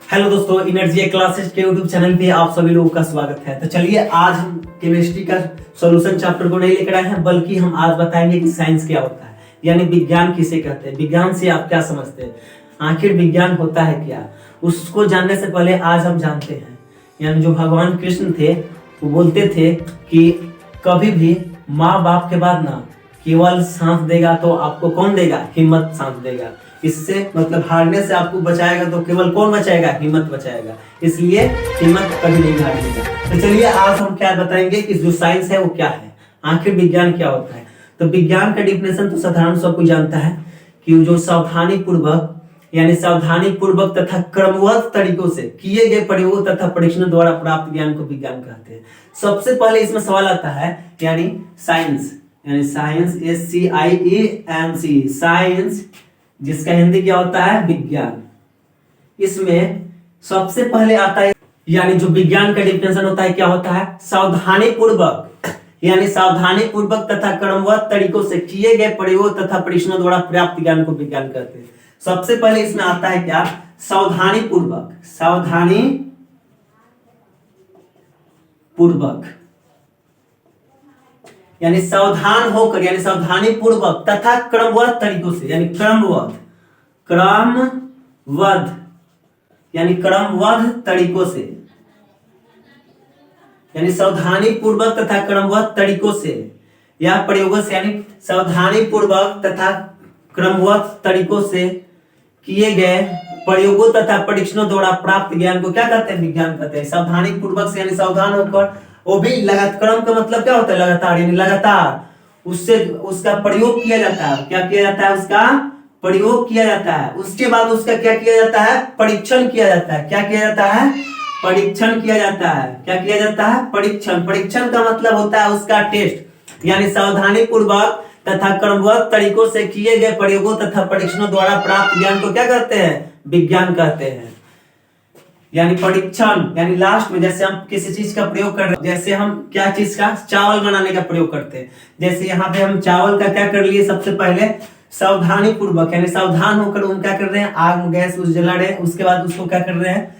Hello दोस्तों, energy classes के YouTube channel पे आप सभी लोगों का स्वागत है। तो चलिए आज हम केमिस्ट्री का सॉल्यूशन चैप्टर को नहीं लेकर आए हैं, बल्कि हम आज बताएंगे कि साइंस क्या होता है, यानी विज्ञान किसे कहते हैं, विज्ञान से आप क्या समझते हैं, आखिर विज्ञान होता है क्या। उसको जानने से पहले आज हम जानते हैं, यानी जो भगवान कृष्ण थे वो बोलते थे कि कभी भी माँ बाप के बाद ना केवल सांस देगा तो आपको कौन देगा, हिम्मत सांस देगा। इससे मतलब हारने से आपको बचाएगा तो केवल कौन बचाएगा, हिम्मत बचाएगा। इसलिए हिम्मत कभी नहीं हारेगा। तो चलिए आज हम क्या बताएंगे कि जो साइंस है वो क्या है, आखिर विज्ञान क्या होता है। तो विज्ञान का डिफिनेशन तो साधारण सब कोई जानता है कि जो सावधानी पूर्वक यानी सावधानी पूर्वक तथा क्रमबद्ध तरीकों से किए गए प्रयोगों तथा परीक्षणों द्वारा प्राप्त ज्ञान को विज्ञान कहते हैं। सबसे पहले इसमें सवाल आता है यानी साइंस, यानी साइंस SCIENC साइंस, जिसका हिंदी क्या होता है, विज्ञान। इसमें सबसे पहले आता है यानी जो विज्ञान का डिफिनेशन होता है क्या होता है, सावधानी पूर्वक यानी सावधानी पूर्वक तथा क्रमबद्ध तरीकों से किए गए प्रयोगों तथा परीक्षणों द्वारा प्राप्त ज्ञान को विज्ञान कहते हैं। सबसे पहले इसमें आता है क्या, सावधानी पूर्वक, सावधानी पूर्वक यानी सावधान होकर यानी सावधानी पूर्वक तथा क्रमबद्ध तरीकों से यानी क्रमबद्ध यानी क्रमबद्ध तरीकों से यानी सावधानी पूर्वक तथा क्रमबद्ध तरीकों से या प्रयोगों से यानी सावधानी पूर्वक तथा क्रमबद्ध तरीकों से किए गए प्रयोगों तथा परीक्षणों द्वारा प्राप्त ज्ञान को क्या कहते हैं, विज्ञान कहते हैं। सावधानी पूर्वक से यानी सावधान होकर, वो भी लगातार, क्रम का मतलब क्या होता है, लगातार, यानी लगातार उससे उसका प्रयोग किया जाता है। क्या किया जाता है, उसका प्रयोग किया जाता है। उसके बाद उसका क्या किया जाता है, परीक्षण किया जाता है। क्या किया जाता है, परीक्षण किया जाता है। क्या किया जाता है, परीक्षण। परीक्षण का मतलब होता है उसका टेस्ट, यानी सावधानी पूर्वक तथा क्रमबद्ध तरीकों से किए गए प्रयोगों तथा परीक्षणों द्वारा प्राप्त ज्ञान को क्या कहते हैं, विज्ञान कहते हैं। यानी परीक्षण यानी लास्ट में जैसे हम किसी चीज का प्रयोग कर रहे हैं, जैसे हम क्या चीज का, चावल बनाने का प्रयोग करते हैं। जैसे यहाँ पे हम चावल का क्या कर लिए, सबसे पहले सावधानी पूर्वक यानी सावधान होकर हम क्या कर रहे हैं, आग में गैस उस जला रहे हैं। उसके बाद उसको क्या कर रहे हैं,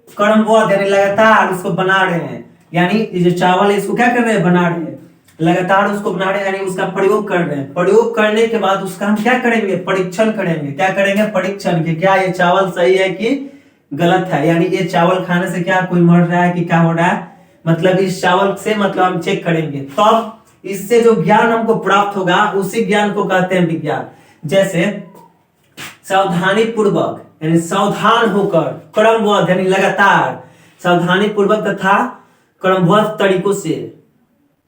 क्रमबद्ध यानी लगातार उसको बना रहे हैं। यानी ये जो चावल है इसको क्या कर रहे हैं, बना रहे हैं, लगातार उसको बना रहे हैं, यानी उसका प्रयोग कर रहे हैं। प्रयोग करने के बाद उसका हम क्या करेंगे, परीक्षण करेंगे। क्या करेंगे, परीक्षण के, क्या ये चावल सही है कि गलत है, यानी ये चावल खाने से क्या कोई मर रहा है कि क्या हो रहा है, मतलब इस चावल से मतलब हम चेक करेंगे। तब इससे जो ज्ञान हमको प्राप्त होगा उसी ज्ञान को कहते हैं विज्ञान। जैसे सावधानी पूर्वक यानी सावधान होकर, क्रमबद्ध यानी लगातार, सावधानी पूर्वक तथा क्रमबद्ध तरीकों से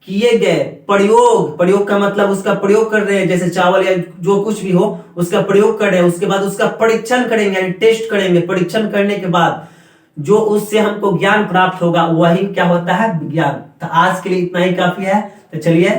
किए गए प्रयोग, प्रयोग का मतलब उसका प्रयोग कर रहे हैं, जैसे चावल या जो कुछ भी हो उसका प्रयोग कर रहे हैं। उसके बाद उसका परीक्षण करेंगे यानी टेस्ट करेंगे। परीक्षण करने के बाद जो उससे हमको ज्ञान प्राप्त होगा वही क्या होता है, विज्ञान। तो आज के लिए इतना ही काफी है। तो चलिए